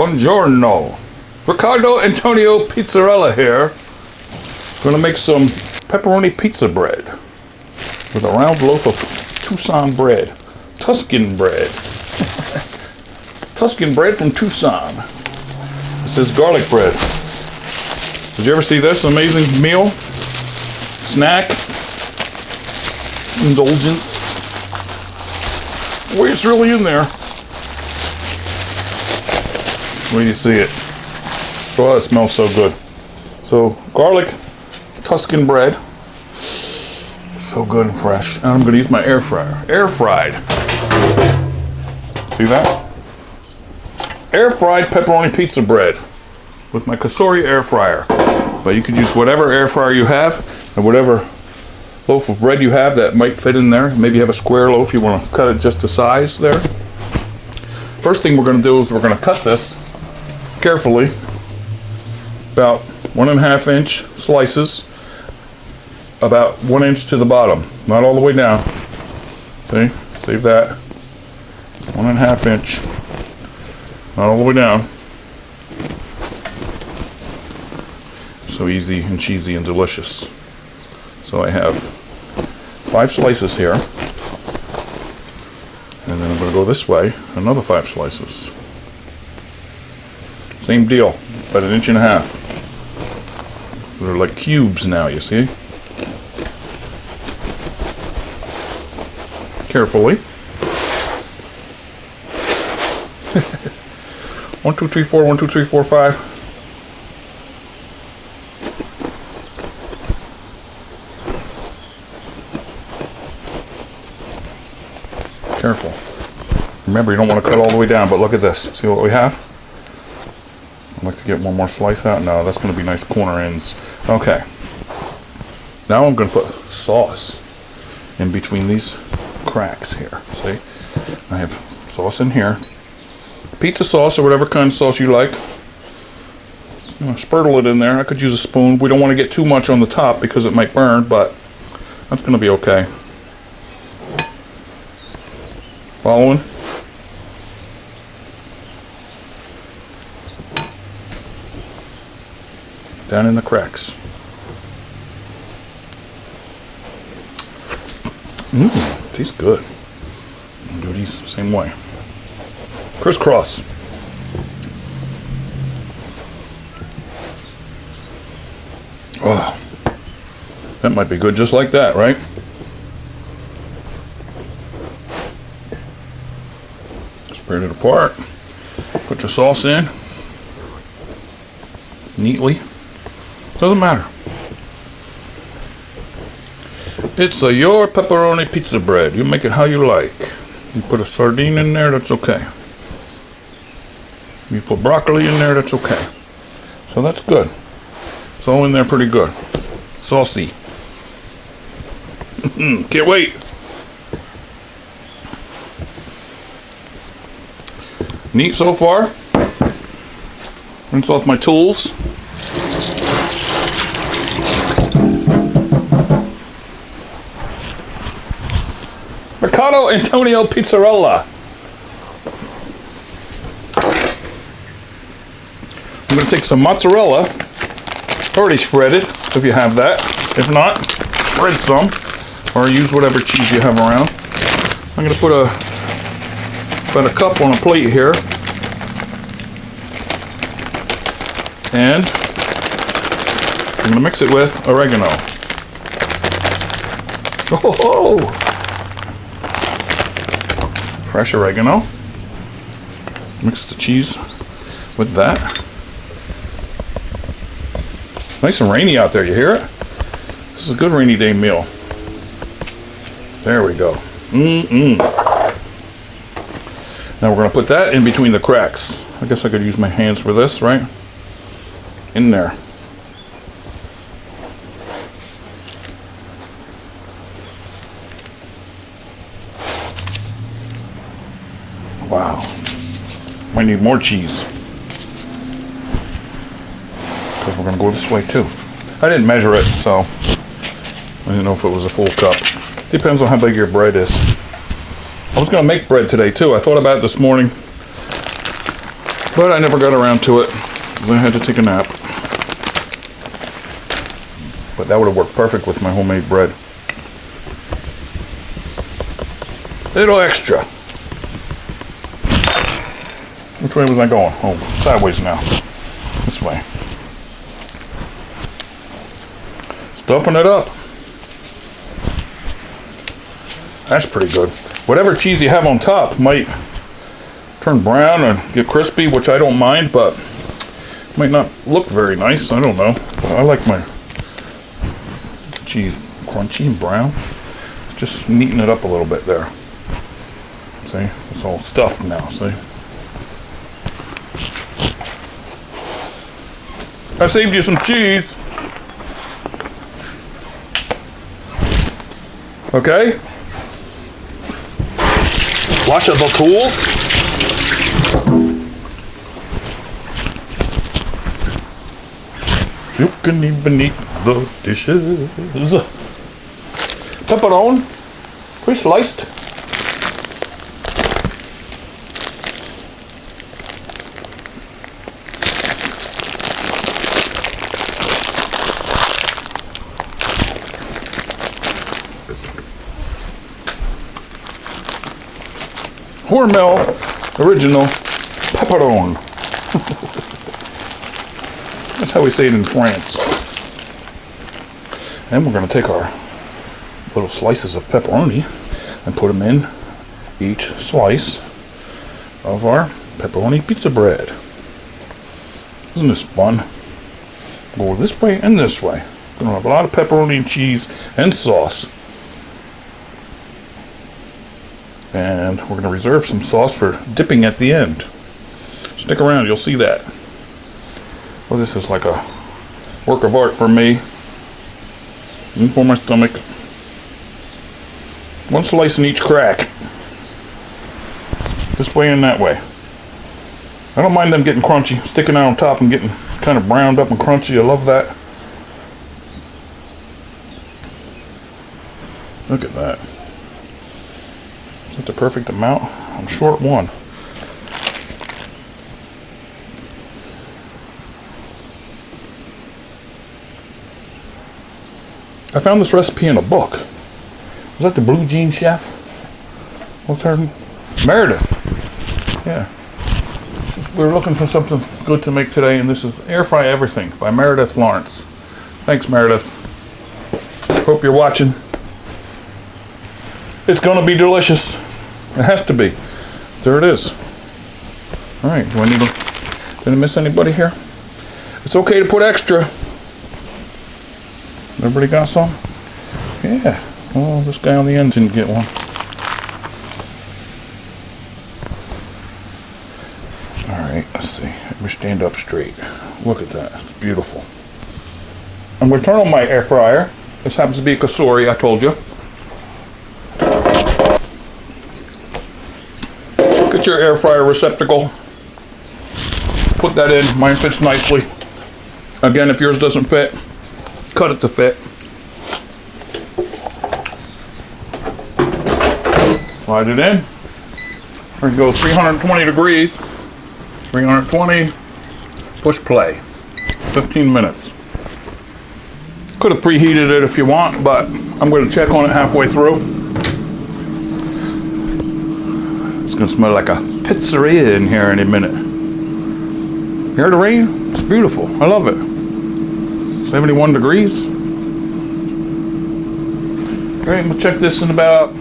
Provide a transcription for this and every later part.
Buongiorno. Riccardo Antonio Pizzarella here. Gonna make some pepperoni pizza bread with a round loaf of Tucson bread. Tuscan bread. Tuscan bread from Tucson. This is garlic bread. Did you ever see this amazing meal? Snack? Indulgence? Boy, it's really in there. Where do you see it? Oh, it smells so good. So, garlic Tuscan bread. So good and fresh. And I'm going to use my air fryer. Air fried. See that? Air fried pepperoni pizza bread with my Cosori air fryer. But you could use whatever air fryer you have and whatever loaf of bread you have that might fit in there. Maybe you have a square loaf, you want to cut it just to size there. First thing we're going to do is we're going to cut this carefully, about 1.5 inch slices, about 1 inch to the bottom, not all the way down. See, save that. 1.5 inch, not all the way down. So easy and cheesy and delicious. So I have 5 slices here, and then I'm going to go this way, another 5 slices. Same deal, about 1.5 inches. They're like cubes now, you see? Carefully. 1, 2, 3, 4, 1, 2, 3, 4, 5. Careful. Remember, you don't want to cut all the way down, but look at this. See what we have? I'd like to get one more slice out. No, that's going to be nice corner ends. Okay. Now I'm going to put sauce in between these cracks here. See? I have sauce in here. Pizza sauce or whatever kind of sauce you like. I'm going to spurtle it in there. I could use a spoon. We don't want to get too much on the top because it might burn, but that's going to be okay. Following? Down in the cracks. Tastes good. I'll do these the same way. Crisscross. Oh, that might be good just like that, right? Spread it apart. Put your sauce in neatly. Doesn't matter. It's your pepperoni pizza bread. You make it how you like. You put a sardine in there, that's okay. You put broccoli in there, that's okay. So that's good. It's all in there pretty good. Saucy. Can't wait. Neat so far. Rinse off my tools. Riccardo Antonio Pizzarella. I'm going to take some mozzarella, already shredded, if you have that. If not, shred some, or use whatever cheese you have around. I'm going to put about a cup on a plate here. And I'm going to mix it with oregano. Oh! Fresh oregano. Mix the cheese with that. Nice and rainy out there, you hear it? This is a good rainy day meal. There we go. Now we're going to put that in between the cracks. I guess I could use my hands for this, right? In there. Wow. Might need more cheese. Because we're going to go this way too. I didn't measure it, so I didn't know if it was a full cup. Depends on how big your bread is. I was going to make bread today too. I thought about it this morning. But I never got around to it because I had to take a nap. But that would have worked perfect with my homemade bread. Little extra. Which way was I going? Oh, sideways now. This way. Stuffing it up. That's pretty good. Whatever cheese you have on top might turn brown and get crispy, which I don't mind, but might not look very nice. I don't know. But I like my cheese crunchy and brown. It's just neaten it up a little bit there. See? It's all stuffed now, see? I saved you some cheese. Okay? Watch the tools. You can even eat the dishes. Pepperoni, pre-sliced. Hormel original pepperoni. That's how we say it in France. And we're going to take our little slices of pepperoni and put them in each slice of our pepperoni pizza bread. Isn't this fun? Go this way and this way. Going to have a lot of pepperoni and cheese and sauce. And we're going to reserve some sauce for dipping at the end. Stick around, you'll see that. Well, this is like a work of art for me and for my stomach. One slice in each crack. This way and that way. I don't mind them getting crunchy, sticking out on top and getting kind of browned up and crunchy. I love that. Look at that. Is that the perfect amount? I'm short one. I found this recipe in a book. Was that the Blue Jean Chef? What's her name? Meredith. Yeah. We were looking for something good to make today, and this is Air Fry Everything by Meredith Lawrence. Thanks, Meredith. Hope you're watching. It's gonna be delicious. It has to be. There it is. All right, do I need to, did I miss anybody here? It's okay to put extra. Everybody got some? Yeah. Well, this guy on the end didn't get one. All right, let's see. Let me stand up straight. Look at that. It's beautiful. I'm going to turn on my air fryer. This happens to be a Cosori, I told you. Get your air fryer receptacle. Put that in. Mine fits nicely. Again, if yours doesn't fit, cut it to fit. Slide it in. We're going to go 320 degrees. 320. Push play. 15 minutes. Could have preheated it if you want, but I'm going to check on it halfway through. It's going to smell like a pizzeria in here any minute. Hear the rain? It's beautiful. I love it. 71 degrees. All right, we'll check this in about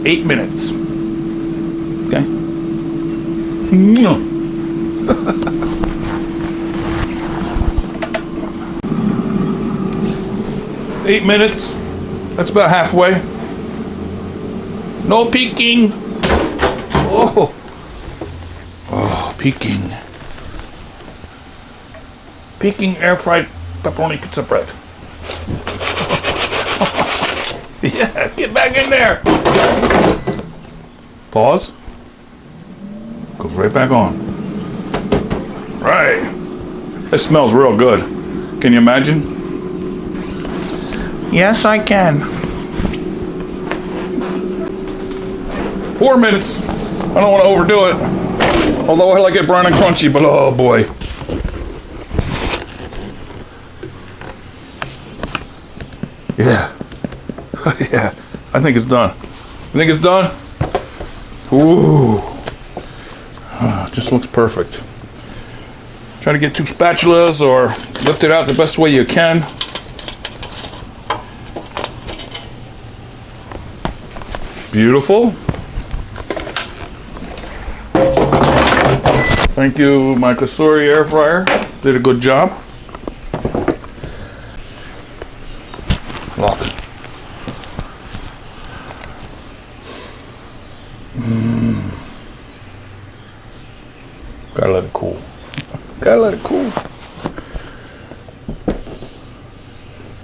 8 minutes. Okay. 8 minutes. That's about halfway. No peeking. Oh. Oh, peeking. Peeking air fried pepperoni pizza bread. Yeah, get back in there. Pause. Goes right back on. Right. It smells real good. Can you imagine? Yes, I can. 4 minutes. I don't want to overdo it. Although I like it brown and crunchy, but oh boy. Yeah. Yeah. I think it's done. You think it's done? Ooh. Just looks perfect. Try to get 2 spatulas or lift it out the best way you can. Beautiful. Thank you, my Cosori air fryer. Did a good job. Look. Gotta let it cool. Gotta let it cool.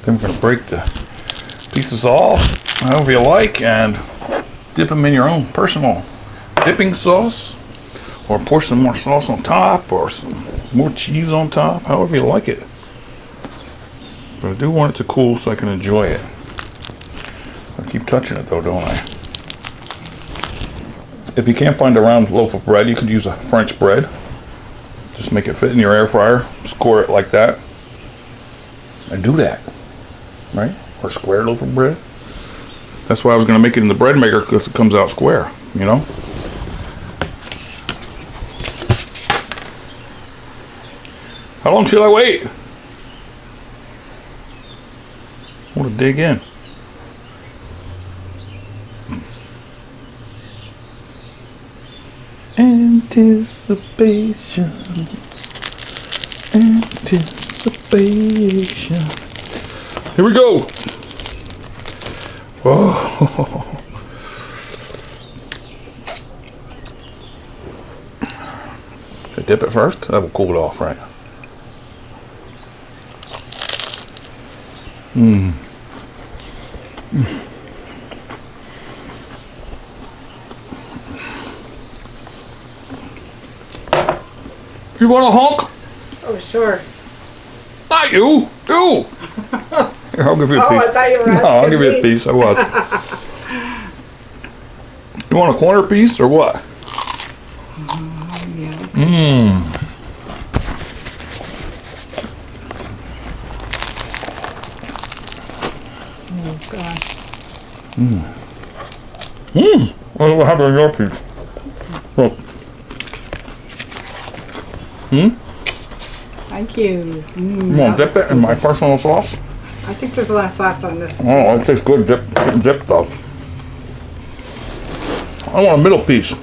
Then we're gonna break the pieces off however you like and dip them in your own personal dipping sauce, or pour some more sauce on top, or some more cheese on top, however you like it. But I do want it to cool so I can enjoy it. I keep touching it though, don't I? If you can't find a round loaf of bread, you could use a French bread. Just make it fit in your air fryer, score it like that, and do that, right? Or a square loaf of bread. That's why I was going to make it in the bread maker, because it comes out square, you know? How long should I wait? I want to dig in. Anticipation. Anticipation. Here we go. Oh. Should I dip it first? That will cool it off, right? You want a honk? Oh, sure. Not you. You. Here, I'll give you a piece. Oh, I thought you were asking No, I'll give you a me. piece. I was. You want a corner piece or what? Yeah. Oh, gosh. What happened to your piece? Look. Thank you. You want to dip it in my personal sauce? I think there's a lot of sauce on this. Oh, it tastes good dip though. I want a middle piece.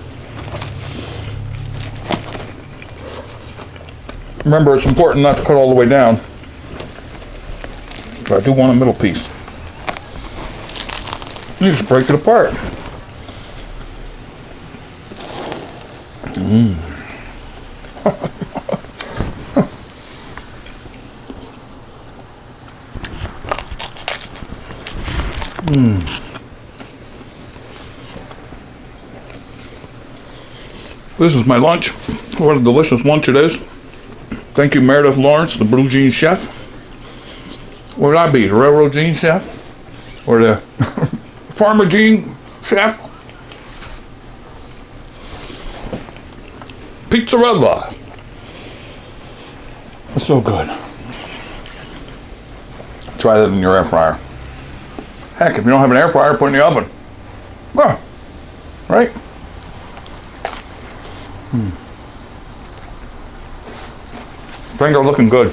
Remember, it's important not to cut all the way down. But I do want a middle piece. You just break it apart. This is my lunch. What a delicious lunch it is. Thank you, Meredith Lawrence, the Blue Jean Chef. What would I be, the Railroad Jean Chef? Or the Farmer Jean Chef? Pizzarella. It's so good. Try that in your air fryer. Heck, if you don't have an air fryer, put it in the oven. Well, right? Things are looking good.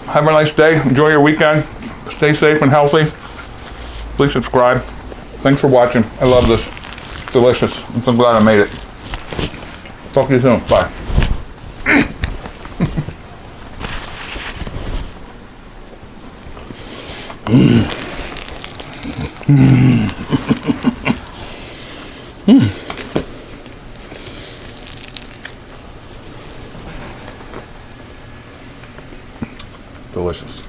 Have a nice day. Enjoy your weekend. Stay safe and healthy. Please subscribe. Thanks for watching. I love this. It's delicious. I'm so glad I made it. Talk to you soon. Bye. Delicious.